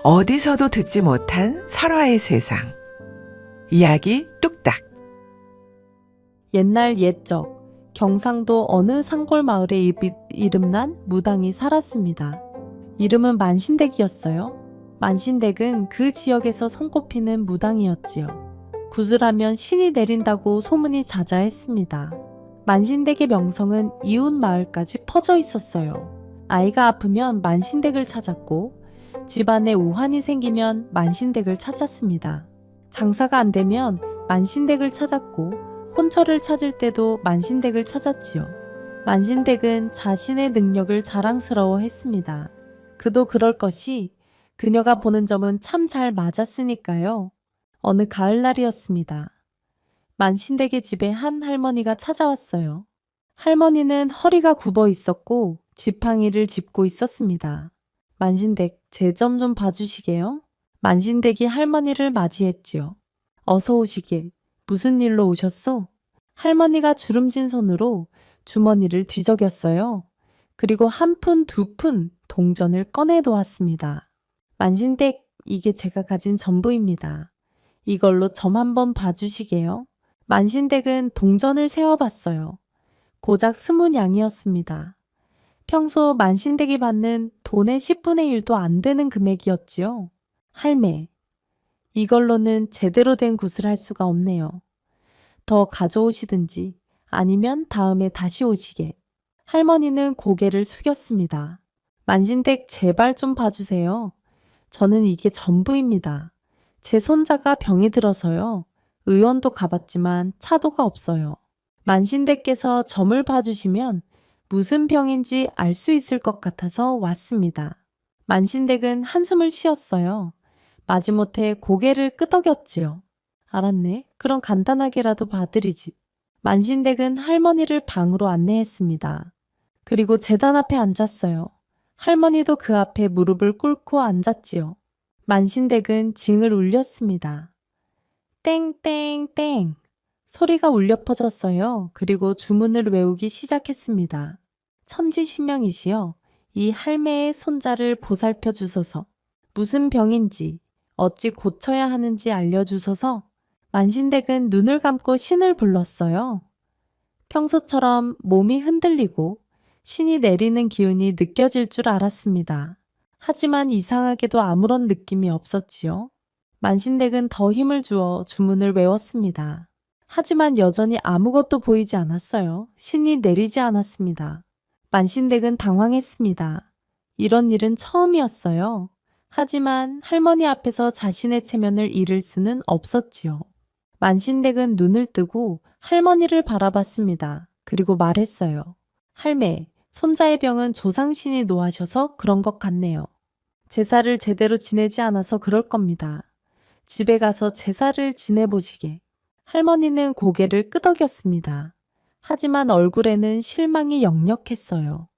어디서도 듣지 못한 설화의 세상. 이야기 뚝딱. 옛날 옛적 경상도 어느 산골 마을에 이름난 무당이 살았습니다. 이름은 만신댁이었어요. 만신댁은 그 지역에서 손꼽히는 무당이었지요. 구슬하면 신이 내린다고 소문이 자자했습니다. 만신댁의 명성은 이웃 마을까지 퍼져 있었어요. 아이가 아프면 만신댁을 찾았고 집안에 우환이 생기면 만신댁을 찾았습니다. 장사가 안 되면 만신댁을 찾았고 혼처를 찾을 때도 만신댁을 찾았지요. 만신댁은 자신의 능력을 자랑스러워했습니다. 그도 그럴 것이 그녀가 보는 점은 참 잘 맞았으니까요. 어느 가을날이었습니다. 만신댁의 집에 한 할머니가 찾아왔어요. 할머니는 허리가 굽어 있었고 지팡이를 짚고 있었습니다. 만신댁, 제 점 좀 봐주시게요. 만신댁이 할머니를 맞이했지요. 어서 오시게. 무슨 일로 오셨소? 할머니가 주름진 손으로 주머니를 뒤적였어요. 그리고 한 푼, 두 푼 동전을 꺼내 놓았습니다. 만신댁, 이게 제가 가진 전부입니다. 이걸로 점 한번 봐주시게요. 만신댁은 동전을 세어봤어요. 고작 20냥이었습니다. 평소 만신댁이 받는 돈의 10분의 1도 안 되는 금액이었지요. 할매, 이걸로는 제대로 된 굿을 할 수가 없네요. 더 가져오시든지 아니면 다음에 다시 오시게. 할머니는 고개를 숙였습니다. 만신댁 제발 좀 봐주세요. 저는 이게 전부입니다. 제 손자가 병이 들어서요. 의원도 가봤지만 차도가 없어요. 만신댁께서 점을 봐주시면 무슨 병인지 알 수 있을 것 같아서 왔습니다. 만신댁은 한숨을 쉬었어요. 마지못해 고개를 끄덕였지요. 알았네. 그럼 간단하게라도 봐드리지. 만신댁은 할머니를 방으로 안내했습니다. 그리고 제단 앞에 앉았어요. 할머니도 그 앞에 무릎을 꿇고 앉았지요. 만신댁은 징을 울렸습니다. 땡땡땡. 소리가 울려 퍼졌어요. 그리고 주문을 외우기 시작했습니다. 천지신명이시여, 이 할매의 손자를 보살펴 주소서. 무슨 병인지, 어찌 고쳐야 하는지 알려주소서. 만신댁은 눈을 감고 신을 불렀어요. 평소처럼 몸이 흔들리고 신이 내리는 기운이 느껴질 줄 알았습니다. 하지만 이상하게도 아무런 느낌이 없었지요. 만신댁은 더 힘을 주어 주문을 외웠습니다. 하지만 여전히 아무것도 보이지 않았어요. 신이 내리지 않았습니다. 만신댁은 당황했습니다. 이런 일은 처음이었어요. 하지만 할머니 앞에서 자신의 체면을 잃을 수는 없었지요. 만신댁은 눈을 뜨고 할머니를 바라봤습니다. 그리고 말했어요. 할매, 손자의 병은 조상신이 노하셔서 그런 것 같네요. 제사를 제대로 지내지 않아서 그럴 겁니다. 집에 가서 제사를 지내보시게. 할머니는 고개를 끄덕였습니다. 하지만 얼굴에는 실망이 역력했어요.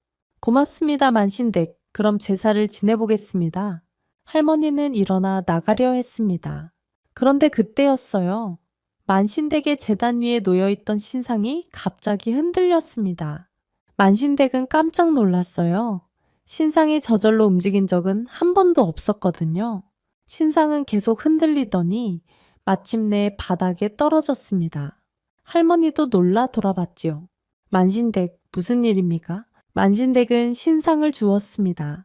고맙습니다, 만신댁. 그럼 제사를 지내보겠습니다. 할머니는 일어나 나가려 했습니다. 그런데 그때였어요. 만신댁의 제단 위에 놓여있던 신상이 갑자기 흔들렸습니다. 만신댁은 깜짝 놀랐어요. 신상이 저절로 움직인 적은 한 번도 없었거든요. 신상은 계속 흔들리더니 마침내 바닥에 떨어졌습니다. 할머니도 놀라 돌아봤지요. 만신댁, 무슨 일입니까? 만신댁은 신상을 주었습니다.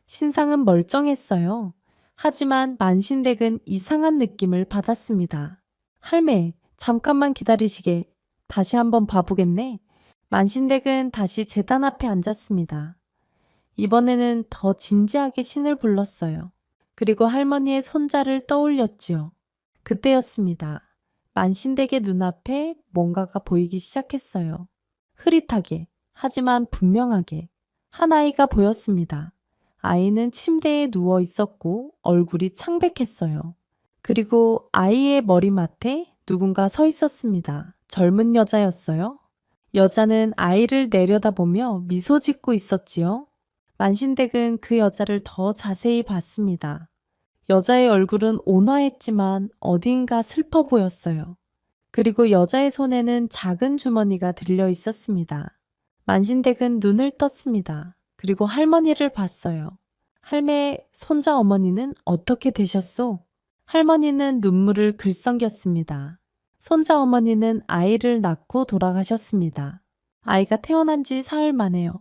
신상은 멀쩡했어요. 하지만 만신댁은 이상한 느낌을 받았습니다. 할매, 잠깐만 기다리시게. 다시 한번 봐보겠네. 만신댁은 다시 제단 앞에 앉았습니다. 이번에는 더 진지하게 신을 불렀어요. 그리고 할머니의 손자를 떠올렸지요. 그때였습니다. 만신댁의 눈앞에 뭔가가 보이기 시작했어요. 흐릿하게, 하지만 분명하게 한 아이가 보였습니다. 아이는 침대에 누워 있었고 얼굴이 창백했어요. 그리고 아이의 머리맡에 누군가 서 있었습니다. 젊은 여자였어요. 여자는 아이를 내려다보며 미소 짓고 있었지요. 만신댁은 그 여자를 더 자세히 봤습니다. 여자의 얼굴은 온화했지만 어딘가 슬퍼 보였어요. 그리고 여자의 손에는 작은 주머니가 들려 있었습니다. 만신댁은 눈을 떴습니다. 그리고 할머니를 봤어요. 할매, 손자 어머니는 어떻게 되셨소? 할머니는 눈물을 글썽겼습니다. 손자 어머니는 아이를 낳고 돌아가셨습니다. 아이가 태어난 지 사흘 만에요.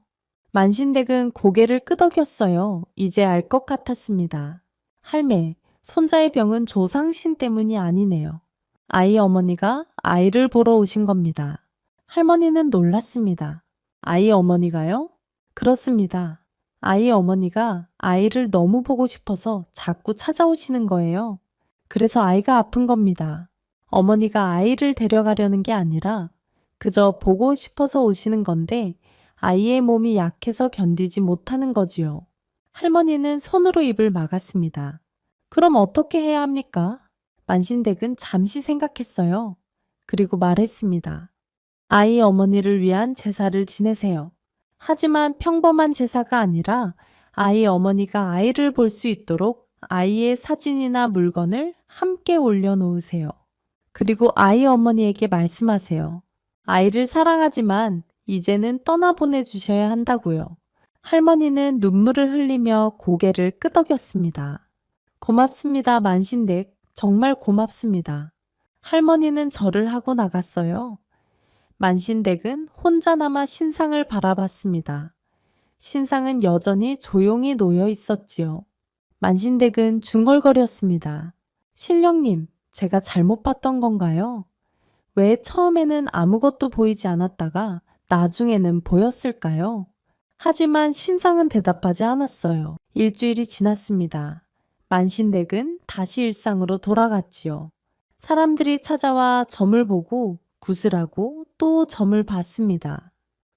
만신댁은 고개를 끄덕였어요. 이제 알 것 같았습니다. 할매, 손자의 병은 조상신 때문이 아니네요. 아이 어머니가 아이를 보러 오신 겁니다. 할머니는 놀랐습니다. 아이 어머니가요? 그렇습니다. 아이 어머니가 아이를 너무 보고 싶어서 자꾸 찾아오시는 거예요. 그래서 아이가 아픈 겁니다. 어머니가 아이를 데려가려는 게 아니라 그저 보고 싶어서 오시는 건데 아이의 몸이 약해서 견디지 못하는 거지요. 할머니는 손으로 입을 막았습니다. 그럼 어떻게 해야 합니까? 만신댁은 잠시 생각했어요. 그리고 말했습니다. 아이 어머니를 위한 제사를 지내세요. 하지만 평범한 제사가 아니라 아이 어머니가 아이를 볼 수 있도록 아이의 사진이나 물건을 함께 올려놓으세요. 그리고 아이 어머니에게 말씀하세요. 아이를 사랑하지만 이제는 떠나보내 주셔야 한다고요. 할머니는 눈물을 흘리며 고개를 끄덕였습니다. 고맙습니다, 만신댁. 정말 고맙습니다. 할머니는 절을 하고 나갔어요. 만신댁은 혼자 남아 신상을 바라봤습니다. 신상은 여전히 조용히 놓여 있었지요. 만신댁은 중얼거렸습니다. 신령님, 제가 잘못 봤던 건가요? 왜 처음에는 아무것도 보이지 않았다가 나중에는 보였을까요? 하지만 신상은 대답하지 않았어요. 일주일이 지났습니다. 만신댁은 다시 일상으로 돌아갔지요. 사람들이 찾아와 점을 보고 구슬하고 또 점을 봤습니다.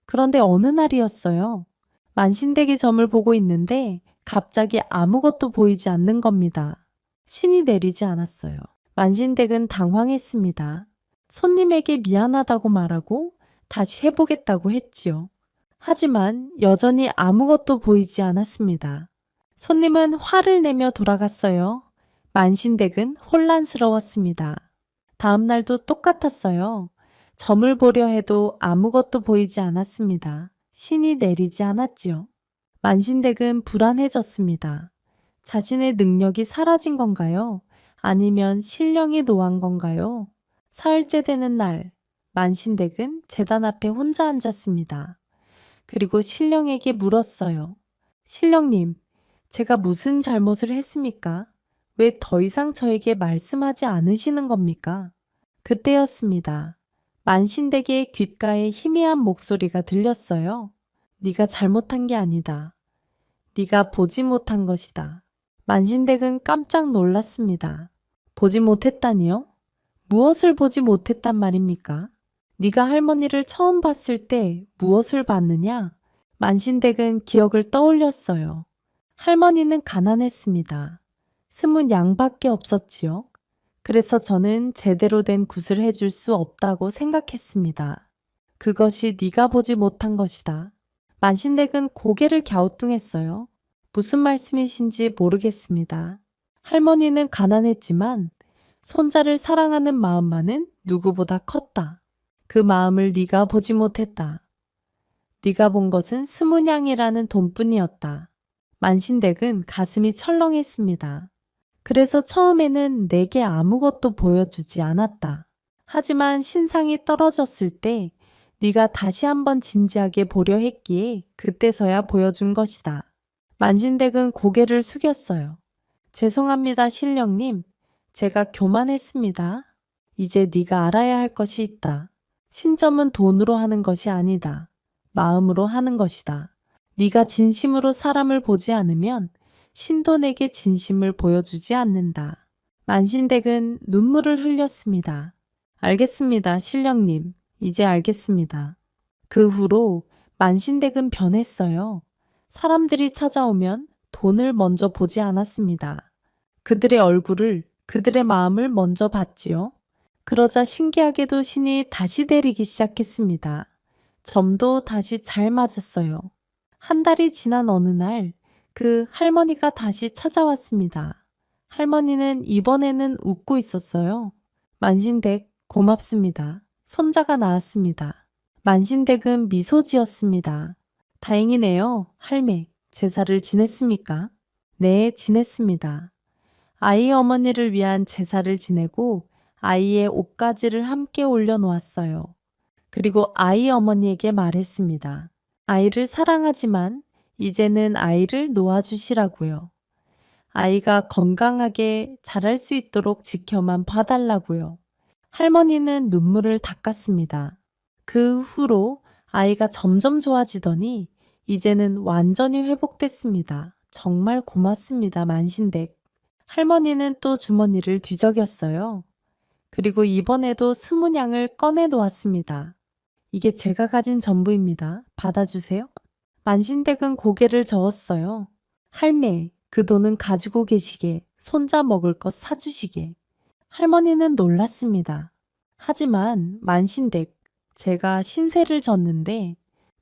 그런데 어느 날이었어요. 만신댁이 점을 보고 있는데 갑자기 아무것도 보이지 않는 겁니다. 신이 내리지 않았어요. 만신댁은 당황했습니다. 손님에게 미안하다고 말하고 다시 해보겠다고 했지요. 하지만 여전히 아무것도 보이지 않았습니다. 손님은 화를 내며 돌아갔어요. 만신댁은 혼란스러웠습니다. 다음 날도 똑같았어요. 점을 보려 해도 아무것도 보이지 않았습니다. 신이 내리지 않았지요. 만신댁은 불안해졌습니다. 자신의 능력이 사라진 건가요? 아니면 신령이 노한 건가요? 사흘째 되는 날, 만신댁은 제단 앞에 혼자 앉았습니다. 그리고 신령에게 물었어요. 신령님, 제가 무슨 잘못을 했습니까? 왜 더 이상 저에게 말씀하지 않으시는 겁니까? 그때였습니다. 만신댁의 귓가에 희미한 목소리가 들렸어요. 네가 잘못한 게 아니다. 네가 보지 못한 것이다. 만신댁은 깜짝 놀랐습니다. 보지 못했다니요? 무엇을 보지 못했단 말입니까? 네가 할머니를 처음 봤을 때 무엇을 봤느냐? 만신댁은 기억을 떠올렸어요. 할머니는 가난했습니다. 스문 양밖에 없었지요. 그래서 저는 제대로 된 굿을 해줄 수 없다고 생각했습니다. 그것이 네가 보지 못한 것이다. 만신댁은 고개를 갸우뚱했어요. 무슨 말씀이신지 모르겠습니다. 할머니는 가난했지만 손자를 사랑하는 마음만은 누구보다 컸다. 그 마음을 네가 보지 못했다. 네가 본 것은 스문양이라는 돈뿐이었다. 만신댁은 가슴이 철렁했습니다. 그래서 처음에는 내게 아무것도 보여주지 않았다. 하지만 신상이 떨어졌을 때 네가 다시 한번 진지하게 보려 했기에 그때서야 보여준 것이다. 만신댁은 고개를 숙였어요. 죄송합니다, 신령님. 제가 교만했습니다. 이제 네가 알아야 할 것이 있다. 신점은 돈으로 하는 것이 아니다. 마음으로 하는 것이다. 네가 진심으로 사람을 보지 않으면 신도 내게 진심을 보여주지 않는다. 만신댁은 눈물을 흘렸습니다. 알겠습니다, 신령님. 이제 알겠습니다. 그 후로 만신댁은 변했어요. 사람들이 찾아오면 돈을 먼저 보지 않았습니다. 그들의 얼굴을, 그들의 마음을 먼저 봤지요. 그러자 신기하게도 신이 다시 내리기 시작했습니다. 점도 다시 잘 맞았어요. 한 달이 지난 어느 날, 그 할머니가 다시 찾아왔습니다. 할머니는 이번에는 웃고 있었어요. 만신댁, 고맙습니다. 손자가 나았습니다. 만신댁은 미소 지었습니다. 다행이네요, 할매. 제사를 지냈습니까? 네, 지냈습니다. 아이 어머니를 위한 제사를 지내고 아이의 옷가지를 함께 올려놓았어요. 그리고 아이 어머니에게 말했습니다. 아이를 사랑하지만 이제는 아이를 놓아주시라고요. 아이가 건강하게 자랄 수 있도록 지켜만 봐달라고요. 할머니는 눈물을 닦았습니다. 그 후로 아이가 점점 좋아지더니 이제는 완전히 회복됐습니다. 정말 고맙습니다, 만신댁. 할머니는 또 주머니를 뒤적였어요. 그리고 이번에도 스무냥을 꺼내 놓았습니다. 이게 제가 가진 전부입니다. 받아주세요. 만신댁은 고개를 저었어요. 할매, 그 돈은 가지고 계시게, 손자 먹을 것 사주시게. 할머니는 놀랐습니다. 하지만 만신댁, 제가 신세를 졌는데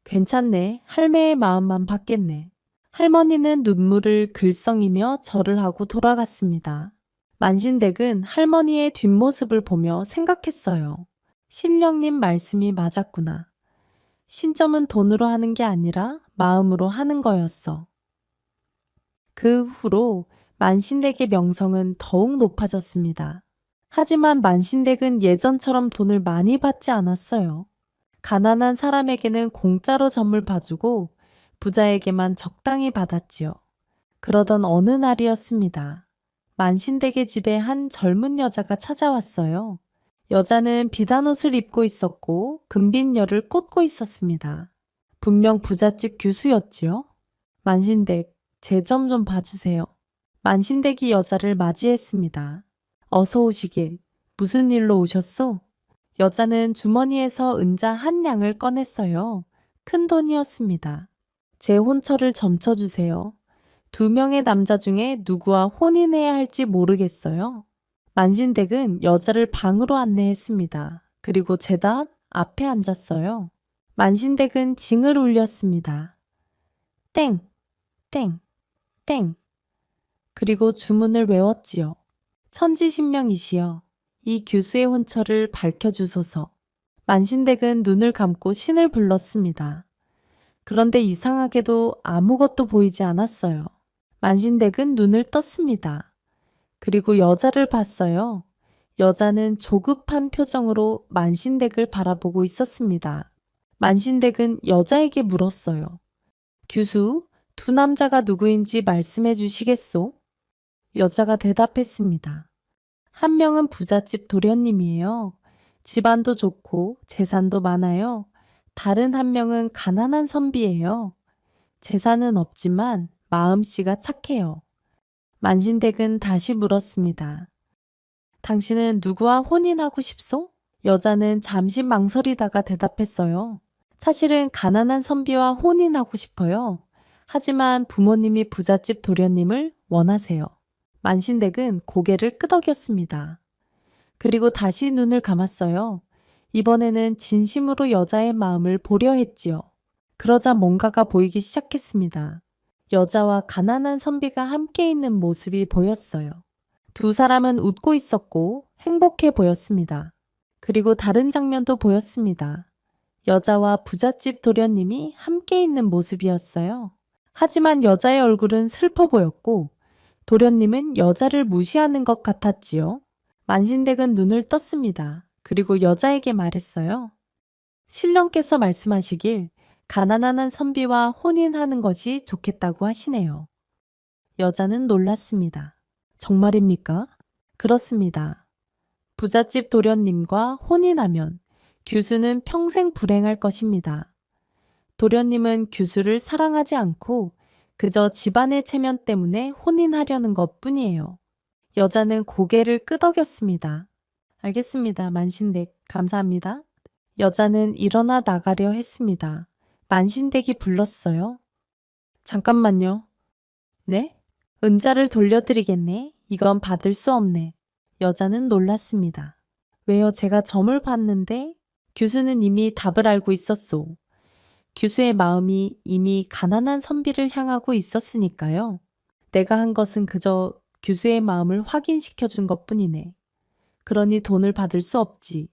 괜찮네. 할매의 마음만 받겠네. 할머니는 눈물을 글썽이며 절을 하고 돌아갔습니다. 만신댁은 할머니의 뒷모습을 보며 생각했어요. 신령님 말씀이 맞았구나. 신점은 돈으로 하는 게 아니라 마음으로 하는 거였어. 그 후로 만신댁의 명성은 더욱 높아졌습니다. 하지만 만신댁은 예전처럼 돈을 많이 받지 않았어요. 가난한 사람에게는 공짜로 점을 봐주고 부자에게만 적당히 받았지요. 그러던 어느 날이었습니다. 만신댁의 집에 한 젊은 여자가 찾아왔어요. 여자는 비단 옷을 입고 있었고 금빛열을 꽂고 있었습니다. 분명 부잣집 교수였지요. 만신댁, 제 점 좀 봐주세요. 만신댁이 여자를 맞이했습니다. 어서 오시게. 무슨 일로 오셨소? 여자는 주머니에서 은자 한 냥을 꺼냈어요. 큰 돈이었습니다. 제 혼처를 점쳐주세요. 2명의 남자 중에 누구와 혼인해야 할지 모르겠어요. 만신댁은 여자를 방으로 안내했습니다. 그리고 제단 앞에 앉았어요. 만신댁은 징을 울렸습니다. 땡, 땡, 땡. 그리고 주문을 외웠지요. 천지신명이시여, 이 교수의 혼처를 밝혀주소서. 만신댁은 눈을 감고 신을 불렀습니다. 그런데 이상하게도 아무것도 보이지 않았어요. 만신댁은 눈을 떴습니다. 그리고 여자를 봤어요. 여자는 조급한 표정으로 만신댁을 바라보고 있었습니다. 만신댁은 여자에게 물었어요. 교수, 2 남자가 누구인지 말씀해 주시겠소? 여자가 대답했습니다. 한 명은 부잣집 도련님이에요. 집안도 좋고 재산도 많아요. 다른 한 명은 가난한 선비예요. 재산은 없지만 마음씨가 착해요. 만신댁은 다시 물었습니다. 당신은 누구와 혼인하고 싶소? 여자는 잠시 망설이다가 대답했어요. 사실은 가난한 선비와 혼인하고 싶어요. 하지만 부모님이 부잣집 도련님을 원하세요. 만신댁은 고개를 끄덕였습니다. 그리고 다시 눈을 감았어요. 이번에는 진심으로 여자의 마음을 보려 했지요. 그러자 뭔가가 보이기 시작했습니다. 여자와 가난한 선비가 함께 있는 모습이 보였어요. 2 사람은 웃고 있었고 행복해 보였습니다. 그리고 다른 장면도 보였습니다. 여자와 부잣집 도련님이 함께 있는 모습이었어요. 하지만 여자의 얼굴은 슬퍼 보였고 도련님은 여자를 무시하는 것 같았지요. 만신댁은 눈을 떴습니다. 그리고 여자에게 말했어요. 신령께서 말씀하시길 가난한 선비와 혼인하는 것이 좋겠다고 하시네요. 여자는 놀랐습니다. 정말입니까? 그렇습니다. 부잣집 도련님과 혼인하면 규수는 평생 불행할 것입니다. 도련님은 규수를 사랑하지 않고 그저 집안의 체면 때문에 혼인하려는 것 뿐이에요. 여자는 고개를 끄덕였습니다. 알겠습니다. 만신댁, 감사합니다. 여자는 일어나 나가려 했습니다. 만신댁이 불렀어요. 잠깐만요. 네? 은자를 돌려드리겠네. 이건 받을 수 없네. 여자는 놀랐습니다. 왜요? 제가 점을 봤는데 규수는 이미 답을 알고 있었소. 규수의 마음이 이미 가난한 선비를 향하고 있었으니까요. 내가 한 것은 그저 규수의 마음을 확인시켜 준 것뿐이네. 그러니 돈을 받을 수 없지.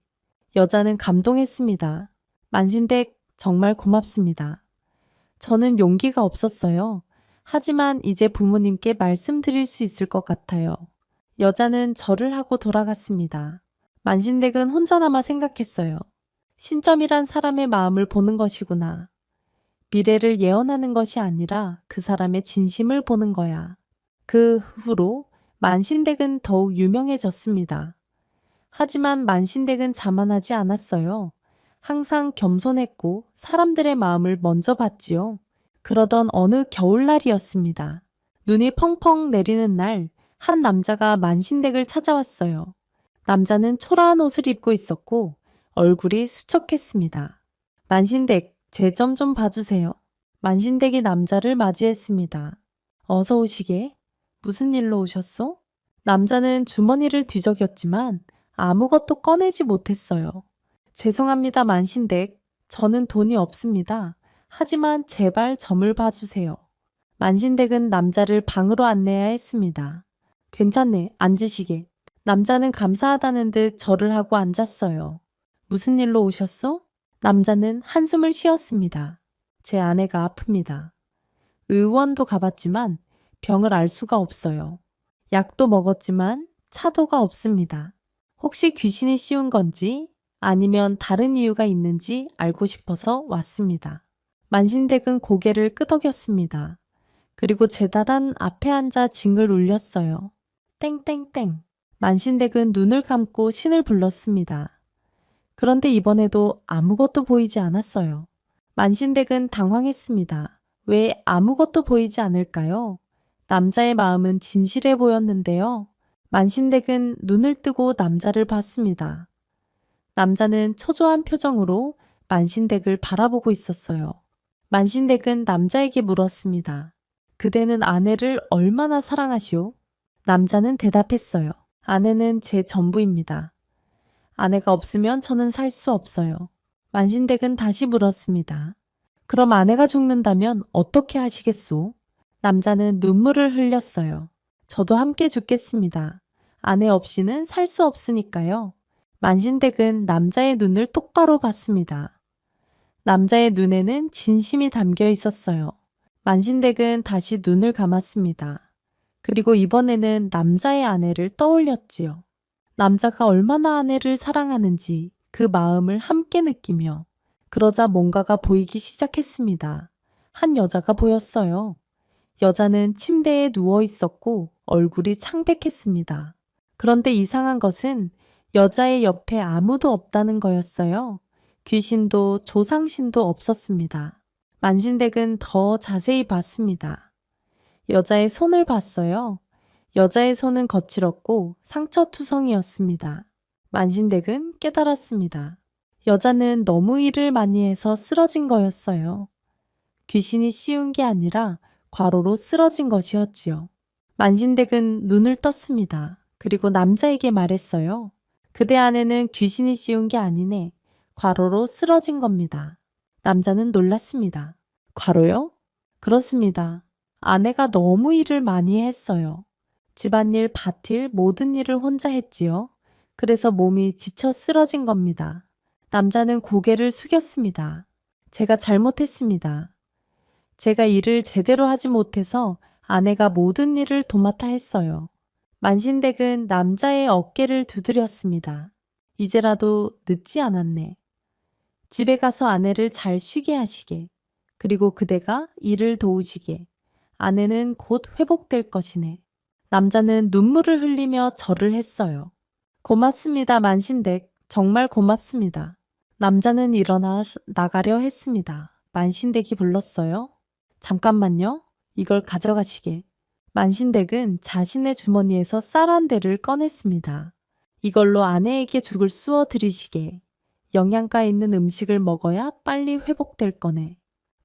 여자는 감동했습니다. 만신댁 정말 고맙습니다. 저는 용기가 없었어요. 하지만 이제 부모님께 말씀드릴 수 있을 것 같아요. 여자는 절을 하고 돌아갔습니다. 만신댁은 혼자 남아 생각했어요. 신점이란 사람의 마음을 보는 것이구나. 미래를 예언하는 것이 아니라 그 사람의 진심을 보는 거야. 그 후로 만신댁은 더욱 유명해졌습니다. 하지만 만신댁은 자만하지 않았어요. 항상 겸손했고 사람들의 마음을 먼저 봤지요. 그러던 어느 겨울날이었습니다. 눈이 펑펑 내리는 날, 한 남자가 만신댁을 찾아왔어요. 남자는 초라한 옷을 입고 있었고 얼굴이 수척했습니다. 만신댁, 제 점 좀 봐주세요. 만신댁이 남자를 맞이했습니다. 어서 오시게. 무슨 일로 오셨소? 남자는 주머니를 뒤적였지만 아무것도 꺼내지 못했어요. 죄송합니다, 만신댁. 저는 돈이 없습니다. 하지만 제발 점을 봐주세요. 만신댁은 남자를 방으로 안내해야 했습니다. 괜찮네, 앉으시게. 남자는 감사하다는 듯 절을 하고 앉았어요. 무슨 일로 오셨소? 남자는 한숨을 쉬었습니다. 제 아내가 아픕니다. 의원도 가봤지만 병을 알 수가 없어요. 약도 먹었지만 차도가 없습니다. 혹시 귀신이 씌운 건지 아니면 다른 이유가 있는지 알고 싶어서 왔습니다. 만신댁은 고개를 끄덕였습니다. 그리고 제다단 앞에 앉아 징을 울렸어요. 땡땡땡. 만신댁은 눈을 감고 신을 불렀습니다. 그런데 이번에도 아무것도 보이지 않았어요. 만신댁은 당황했습니다. 왜 아무것도 보이지 않을까요? 남자의 마음은 진실해 보였는데요. 만신댁은 눈을 뜨고 남자를 봤습니다. 남자는 초조한 표정으로 만신댁을 바라보고 있었어요. 만신댁은 남자에게 물었습니다. 그대는 아내를 얼마나 사랑하시오? 남자는 대답했어요. 아내는 제 전부입니다. 아내가 없으면 저는 살 수 없어요. 만신댁은 다시 물었습니다. 그럼 아내가 죽는다면 어떻게 하시겠소? 남자는 눈물을 흘렸어요. 저도 함께 죽겠습니다. 아내 없이는 살 수 없으니까요. 만신댁은 남자의 눈을 똑바로 봤습니다. 남자의 눈에는 진심이 담겨 있었어요. 만신댁은 다시 눈을 감았습니다. 그리고 이번에는 남자의 아내를 떠올렸지요. 남자가 얼마나 아내를 사랑하는지 그 마음을 함께 느끼며 그러자 뭔가가 보이기 시작했습니다. 한 여자가 보였어요. 여자는 침대에 누워 있었고 얼굴이 창백했습니다. 그런데 이상한 것은 여자의 옆에 아무도 없다는 거였어요. 귀신도 조상신도 없었습니다. 만신댁은 더 자세히 봤습니다. 여자의 손을 봤어요. 여자의 손은 거칠었고 상처투성이었습니다. 만신댁은 깨달았습니다. 여자는 너무 일을 많이 해서 쓰러진 거였어요. 귀신이 씌운 게 아니라 과로로 쓰러진 것이었지요. 만신댁은 눈을 떴습니다. 그리고 남자에게 말했어요. 그대 아내는 귀신이 씌운 게 아니네. 과로로 쓰러진 겁니다. 남자는 놀랐습니다. 과로요? 그렇습니다. 아내가 너무 일을 많이 했어요. 집안일, 밭일, 모든 일을 혼자 했지요. 그래서 몸이 지쳐 쓰러진 겁니다. 남자는 고개를 숙였습니다. 제가 잘못했습니다. 제가 일을 제대로 하지 못해서 아내가 모든 일을 도맡아 했어요. 만신댁은 남자의 어깨를 두드렸습니다. 이제라도 늦지 않았네. 집에 가서 아내를 잘 쉬게 하시게. 그리고 그대가 일을 도우시게. 아내는 곧 회복될 것이네. 남자는 눈물을 흘리며 절을 했어요. 고맙습니다, 만신댁. 정말 고맙습니다. 남자는 일어나 나가려 했습니다. 만신댁이 불렀어요. 잠깐만요. 이걸 가져가시게. 만신댁은 자신의 주머니에서 쌀 한 대를 꺼냈습니다. 이걸로 아내에게 죽을 쑤어 드리시게. 영양가 있는 음식을 먹어야 빨리 회복될 거네.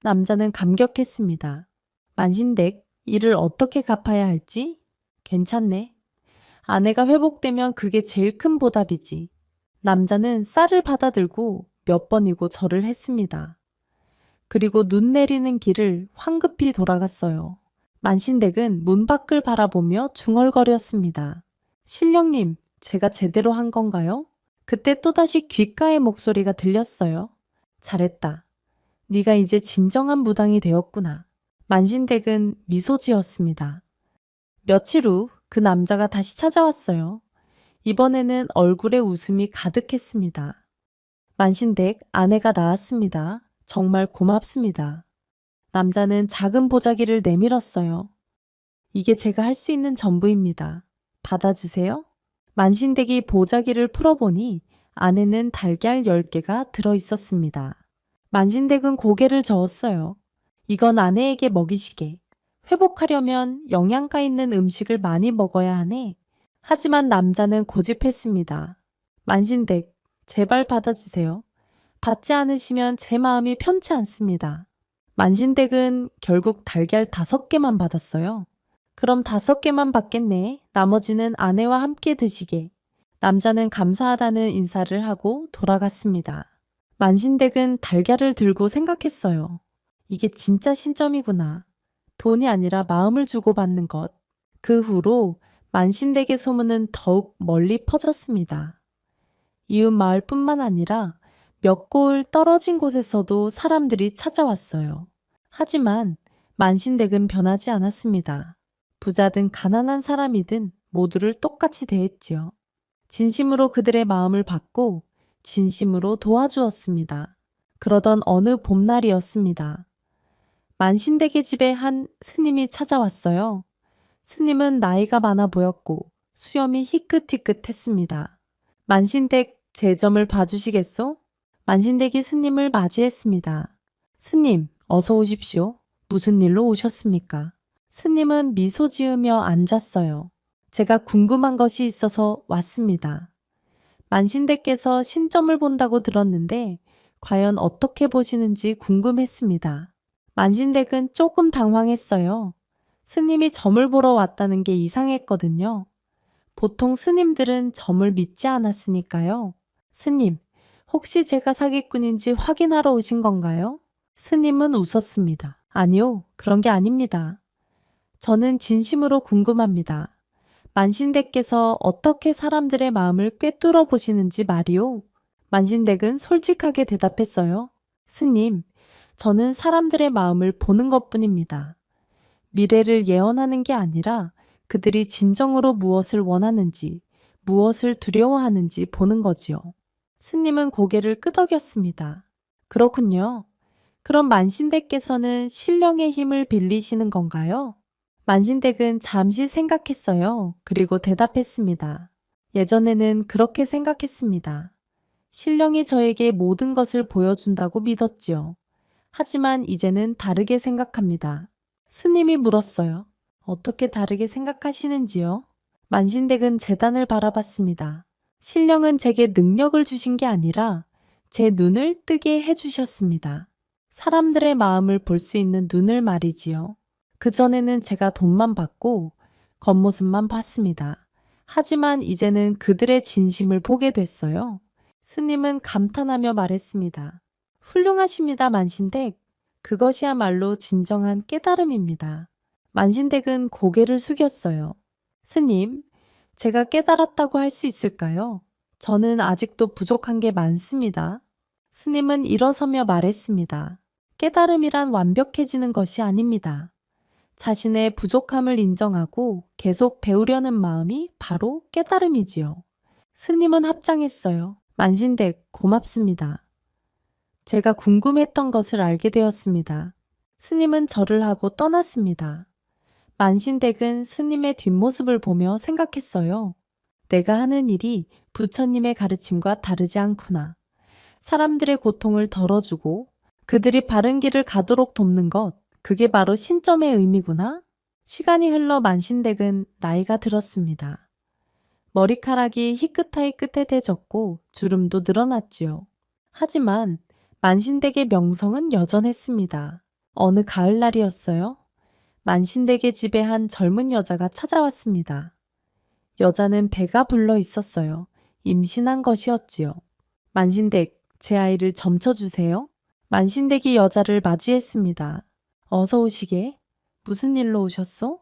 남자는 감격했습니다. 만신댁, 이를 어떻게 갚아야 할지? 괜찮네. 아내가 회복되면 그게 제일 큰 보답이지. 남자는 쌀을 받아들고 몇 번이고 절을 했습니다. 그리고 눈 내리는 길을 황급히 돌아갔어요. 만신댁은 문 밖을 바라보며 중얼거렸습니다. 신령님, 제가 제대로 한 건가요? 그때 또다시 귓가의 목소리가 들렸어요. 잘했다. 네가 이제 진정한 무당이 되었구나. 만신댁은 미소 지었습니다. 며칠 후 그 남자가 다시 찾아왔어요. 이번에는 얼굴에 웃음이 가득했습니다. 만신댁, 아내가 나왔습니다. 정말 고맙습니다. 남자는 작은 보자기를 내밀었어요. 이게 제가 할 수 있는 전부입니다. 받아주세요. 만신댁이 보자기를 풀어보니 안에는 달걀 10개가 들어 있었습니다. 만신댁은 고개를 저었어요. 이건 아내에게 먹이시게. 회복하려면 영양가 있는 음식을 많이 먹어야 하네. 하지만 남자는 고집했습니다. 만신댁, 제발 받아주세요. 받지 않으시면 제 마음이 편치 않습니다. 만신댁은 결국 달걀 5개만 받았어요. 그럼 5개만 받겠네. 나머지는 아내와 함께 드시게. 남자는 감사하다는 인사를 하고 돌아갔습니다. 만신댁은 달걀을 들고 생각했어요. 이게 진짜 신점이구나. 돈이 아니라 마음을 주고받는 것. 그 후로 만신댁의 소문은 더욱 멀리 퍼졌습니다. 이웃 마을뿐만 아니라 몇 골 떨어진 곳에서도 사람들이 찾아왔어요. 하지만 만신댁은 변하지 않았습니다. 부자든 가난한 사람이든 모두를 똑같이 대했지요. 진심으로 그들의 마음을 받고 진심으로 도와주었습니다. 그러던 어느 봄날이었습니다. 만신댁의 집에 한 스님이 찾아왔어요. 스님은 나이가 많아 보였고 수염이 희끗희끗했습니다. 만신댁 제 점을 봐주시겠소? 만신댁이 스님을 맞이했습니다. 스님, 어서 오십시오. 무슨 일로 오셨습니까? 스님은 미소 지으며 앉았어요. 제가 궁금한 것이 있어서 왔습니다. 만신댁께서 신점을 본다고 들었는데 과연 어떻게 보시는지 궁금했습니다. 만신댁은 조금 당황했어요. 스님이 점을 보러 왔다는 게 이상했거든요. 보통 스님들은 점을 믿지 않았으니까요. 스님, 혹시 제가 사기꾼인지 확인하러 오신 건가요? 스님은 웃었습니다. 아니요, 그런 게 아닙니다. 저는 진심으로 궁금합니다. 만신댁께서 어떻게 사람들의 마음을 꿰뚫어 보시는지 말이오. 만신댁은 솔직하게 대답했어요. 스님, 저는 사람들의 마음을 보는 것뿐입니다. 미래를 예언하는 게 아니라 그들이 진정으로 무엇을 원하는지, 무엇을 두려워하는지 보는 거지요. 스님은 고개를 끄덕였습니다. 그렇군요. 그럼 만신댁께서는 신령의 힘을 빌리시는 건가요? 만신댁은 잠시 생각했어요. 그리고 대답했습니다. 예전에는 그렇게 생각했습니다. 신령이 저에게 모든 것을 보여준다고 믿었지요. 하지만 이제는 다르게 생각합니다. 스님이 물었어요. 어떻게 다르게 생각하시는지요? 만신댁은 재단을 바라봤습니다. 신령은 제게 능력을 주신 게 아니라 제 눈을 뜨게 해주셨습니다. 사람들의 마음을 볼 수 있는 눈을 말이지요. 그전에는 제가 돈만 받고 겉모습만 봤습니다. 하지만 이제는 그들의 진심을 보게 됐어요. 스님은 감탄하며 말했습니다. 훌륭하십니다, 만신댁. 그것이야말로 진정한 깨달음입니다. 만신댁은 고개를 숙였어요. 스님, 제가 깨달았다고 할 수 있을까요? 저는 아직도 부족한 게 많습니다. 스님은 일어서며 말했습니다. 깨달음이란 완벽해지는 것이 아닙니다. 자신의 부족함을 인정하고 계속 배우려는 마음이 바로 깨달음이지요. 스님은 합장했어요. 만신댁, 고맙습니다. 제가 궁금했던 것을 알게 되었습니다. 스님은 절을 하고 떠났습니다. 만신댁은 스님의 뒷모습을 보며 생각했어요. 내가 하는 일이 부처님의 가르침과 다르지 않구나. 사람들의 고통을 덜어주고 그들이 바른 길을 가도록 돕는 것, 그게 바로 신점의 의미구나. 시간이 흘러 만신댁은 나이가 들었습니다. 머리카락이 희끗하이 끝에 대졌고 주름도 늘어났지요. 하지만 만신댁의 명성은 여전했습니다. 어느 가을날이었어요. 만신댁의 집에 한 젊은 여자가 찾아왔습니다. 여자는 배가 불러 있었어요. 임신한 것이었지요. 만신댁, 제 아이를 점쳐주세요. 만신댁이 여자를 맞이했습니다. 어서 오시게. 무슨 일로 오셨소?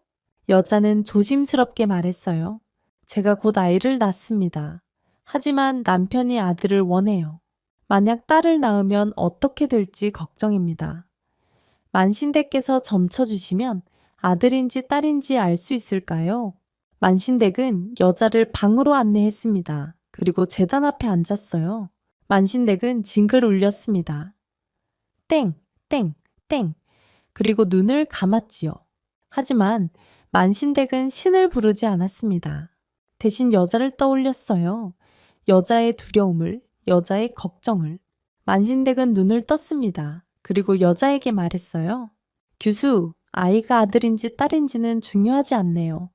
여자는 조심스럽게 말했어요. 제가 곧 아이를 낳습니다. 하지만 남편이 아들을 원해요. 만약 딸을 낳으면 어떻게 될지 걱정입니다. 만신댁께서 점쳐주시면 아들인지 딸인지 알 수 있을까요? 만신댁은 여자를 방으로 안내했습니다. 그리고 제단 앞에 앉았어요. 만신댁은 징글 울렸습니다. 땡, 땡, 땡. 그리고 눈을 감았지요. 하지만 만신댁은 신을 부르지 않았습니다. 대신 여자를 떠올렸어요. 여자의 두려움을, 여자의 걱정을. 만신댁은 눈을 떴습니다. 그리고 여자에게 말했어요. 규수, 아이가 아들인지 딸인지는 중요하지 않네요.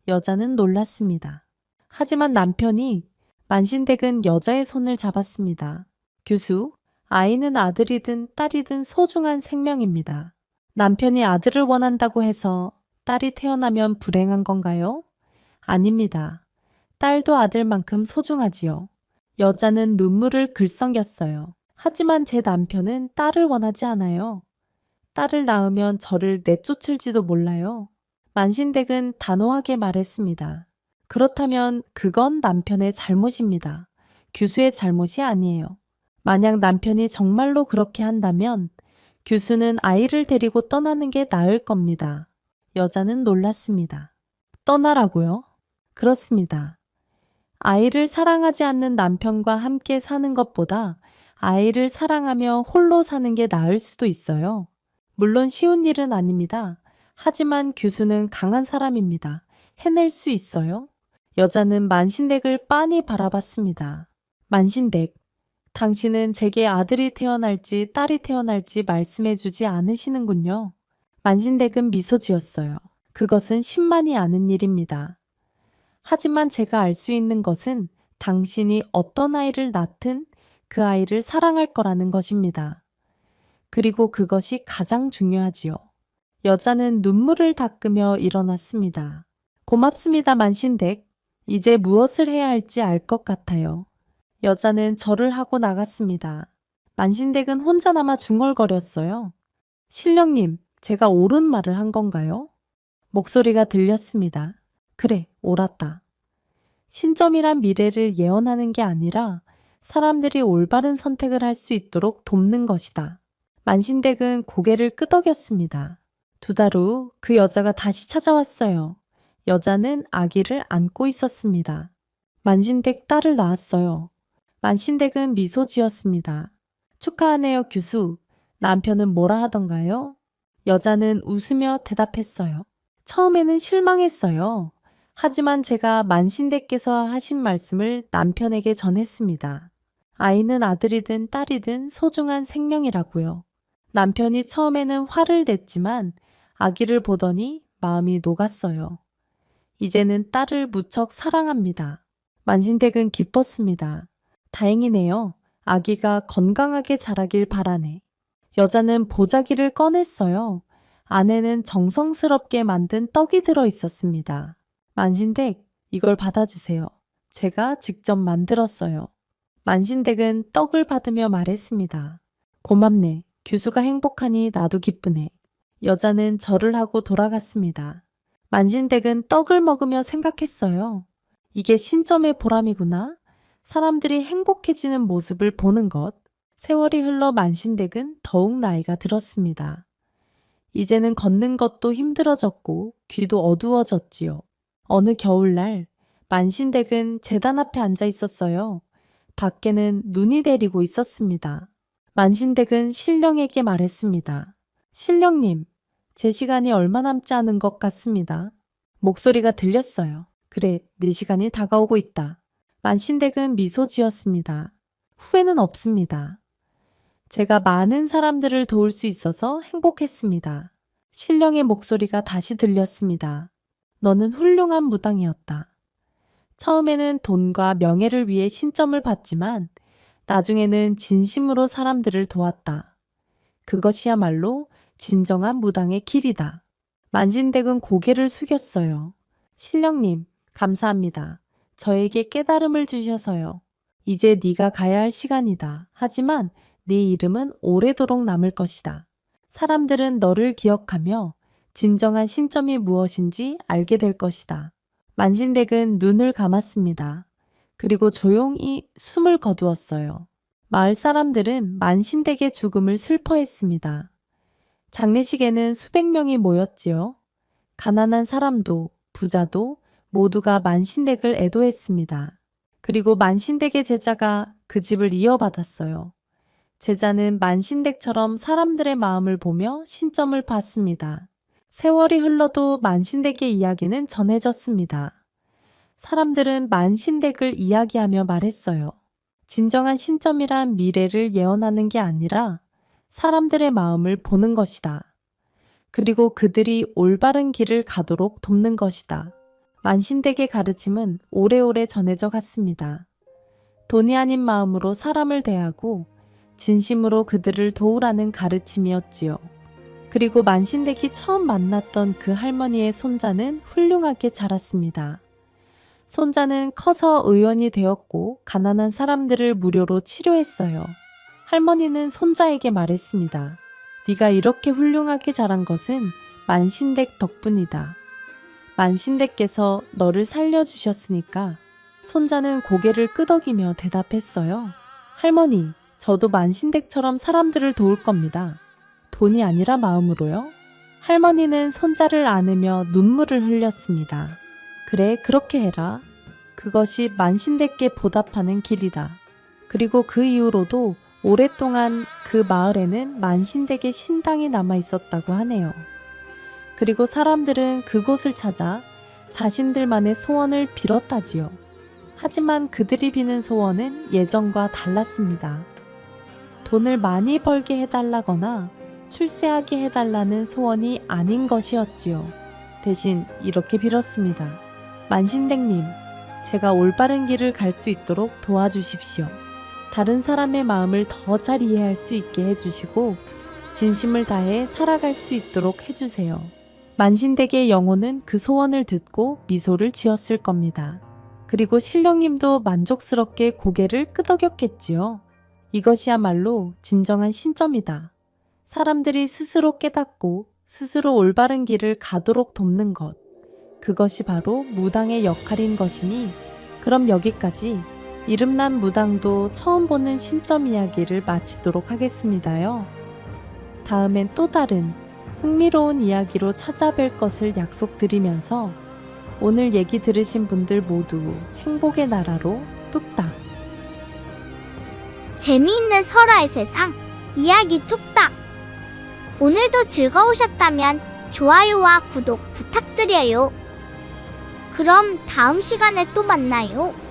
여자는 놀랐습니다. 하지만 남편이 만신댁은 여자의 손을 잡았습니다. 규수, 아이는 아들이든 딸이든 소중한 생명입니다. 남편이 아들을 원한다고 해서 딸이 태어나면 불행한 건가요? 아닙니다. 딸도 아들만큼 소중하지요. 여자는 눈물을 글썽였어요. 하지만 제 남편은 딸을 원하지 않아요. 딸을 낳으면 저를 내쫓을지도 몰라요. 만신댁은 단호하게 말했습니다. 그렇다면 그건 남편의 잘못입니다. 규수의 잘못이 아니에요. 만약 남편이 정말로 그렇게 한다면 규수는 아이를 데리고 떠나는 게 나을 겁니다. 여자는 놀랐습니다. 떠나라고요? 그렇습니다. 아이를 사랑하지 않는 남편과 함께 사는 것보다 아이를 사랑하며 홀로 사는 게 나을 수도 있어요. 물론 쉬운 일은 아닙니다. 하지만 규수는 강한 사람입니다. 해낼 수 있어요? 여자는 만신댁을 빤히 바라봤습니다. 만신댁, 당신은 제게 아들이 태어날지 딸이 태어날지 말씀해주지 않으시는군요. 만신댁은 미소 지었어요. 그것은 신만이 아는 일입니다. 하지만 제가 알 수 있는 것은 당신이 어떤 아이를 낳든 그 아이를 사랑할 거라는 것입니다. 그리고 그것이 가장 중요하지요. 여자는 눈물을 닦으며 일어났습니다. 고맙습니다, 만신댁. 이제 무엇을 해야 할지 알 것 같아요. 여자는 절을 하고 나갔습니다. 만신댁은 혼자 남아 중얼거렸어요. 신령님, 제가 옳은 말을 한 건가요? 목소리가 들렸습니다. 그래, 옳았다. 신점이란 미래를 예언하는 게 아니라 사람들이 올바른 선택을 할 수 있도록 돕는 것이다. 만신댁은 고개를 끄덕였습니다. 2달 후 그 여자가 다시 찾아왔어요. 여자는 아기를 안고 있었습니다. 만신댁 딸을 낳았어요. 만신댁은 미소 지었습니다. 축하하네요, 규수. 남편은 뭐라 하던가요? 여자는 웃으며 대답했어요. 처음에는 실망했어요. 하지만 제가 만신댁께서 하신 말씀을 남편에게 전했습니다. 아이는 아들이든 딸이든 소중한 생명이라고요. 남편이 처음에는 화를 냈지만 아기를 보더니 마음이 녹았어요. 이제는 딸을 무척 사랑합니다. 만신댁은 기뻤습니다. 다행이네요. 아기가 건강하게 자라길 바라네. 여자는 보자기를 꺼냈어요. 안에는 정성스럽게 만든 떡이 들어 있었습니다. 만신댁, 이걸 받아주세요. 제가 직접 만들었어요. 만신댁은 떡을 받으며 말했습니다. 고맙네. 규수가 행복하니 나도 기쁘네. 여자는 절을 하고 돌아갔습니다. 만신댁은 떡을 먹으며 생각했어요. 이게 신점의 보람이구나. 사람들이 행복해지는 모습을 보는 것. 세월이 흘러 만신댁은 더욱 나이가 들었습니다. 이제는 걷는 것도 힘들어졌고 귀도 어두워졌지요. 어느 겨울날 만신댁은 제단 앞에 앉아 있었어요. 밖에는 눈이 내리고 있었습니다. 만신댁은 신령에게 말했습니다. 신령님, 제 시간이 얼마 남지 않은 것 같습니다. 목소리가 들렸어요. 그래, 네 시간이 다가오고 있다. 만신댁은 미소 지었습니다. 후회는 없습니다. 제가 많은 사람들을 도울 수 있어서 행복했습니다. 신령의 목소리가 다시 들렸습니다. 너는 훌륭한 무당이었다. 처음에는 돈과 명예를 위해 신점을 받지만 나중에는 진심으로 사람들을 도왔다. 그것이야말로 진정한 무당의 길이다. 만신댁은 고개를 숙였어요. 신령님, 감사합니다. 저에게 깨달음을 주셔서요. 이제 네가 가야 할 시간이다. 하지만 네 이름은 오래도록 남을 것이다. 사람들은 너를 기억하며 진정한 신점이 무엇인지 알게 될 것이다. 만신댁은 눈을 감았습니다. 그리고 조용히 숨을 거두었어요. 마을 사람들은 만신댁의 죽음을 슬퍼했습니다. 장례식에는 수백 명이 모였지요. 가난한 사람도 부자도 모두가 만신댁을 애도했습니다. 그리고 만신댁의 제자가 그 집을 이어받았어요. 제자는 만신댁처럼 사람들의 마음을 보며 신점을 봤습니다. 세월이 흘러도 만신댁의 이야기는 전해졌습니다. 사람들은 만신댁을 이야기하며 말했어요. 진정한 신점이란 미래를 예언하는 게 아니라 사람들의 마음을 보는 것이다. 그리고 그들이 올바른 길을 가도록 돕는 것이다. 만신댁의 가르침은 오래오래 전해져 갔습니다. 돈이 아닌 마음으로 사람을 대하고 진심으로 그들을 도우라는 가르침이었지요. 그리고 만신댁이 처음 만났던 그 할머니의 손자는 훌륭하게 자랐습니다. 손자는 커서 의원이 되었고 가난한 사람들을 무료로 치료했어요. 할머니는 손자에게 말했습니다. 네가 이렇게 훌륭하게 자란 것은 만신댁 덕분이다. 만신댁께서 너를 살려주셨으니까. 손자는 고개를 끄덕이며 대답했어요. 할머니, 저도 만신댁처럼 사람들을 도울 겁니다. 돈이 아니라 마음으로요. 할머니는 손자를 안으며 눈물을 흘렸습니다. 그래, 그렇게 해라. 그것이 만신댁께 보답하는 길이다. 그리고 그 이후로도 오랫동안 그 마을에는 만신댁의 신당이 남아 있었다고 하네요. 그리고 사람들은 그곳을 찾아 자신들만의 소원을 빌었다지요. 하지만 그들이 비는 소원은 예전과 달랐습니다. 돈을 많이 벌게 해달라거나 출세하게 해달라는 소원이 아닌 것이었지요. 대신 이렇게 빌었습니다. 만신댁님, 제가 올바른 길을 갈 수 있도록 도와주십시오. 다른 사람의 마음을 더 잘 이해할 수 있게 해주시고 진심을 다해 살아갈 수 있도록 해주세요. 만신댁의 영혼은 그 소원을 듣고 미소를 지었을 겁니다. 그리고 신령님도 만족스럽게 고개를 끄덕였겠지요. 이것이야말로 진정한 신점이다. 사람들이 스스로 깨닫고 스스로 올바른 길을 가도록 돕는 것. 그것이 바로 무당의 역할인 것이니 그럼 여기까지 이름난 무당도 처음 보는 신점 이야기를 마치도록 하겠습니다요. 다음엔 또 다른 흥미로운 이야기로 찾아뵐 것을 약속드리면서 오늘 얘기 들으신 분들 모두 행복의 나라로 뚝딱. 재미있는 설화의 세상 이야기 뚝딱. 오늘도 즐거우셨다면 좋아요와 구독 부탁드려요. 그럼 다음 시간에 또 만나요.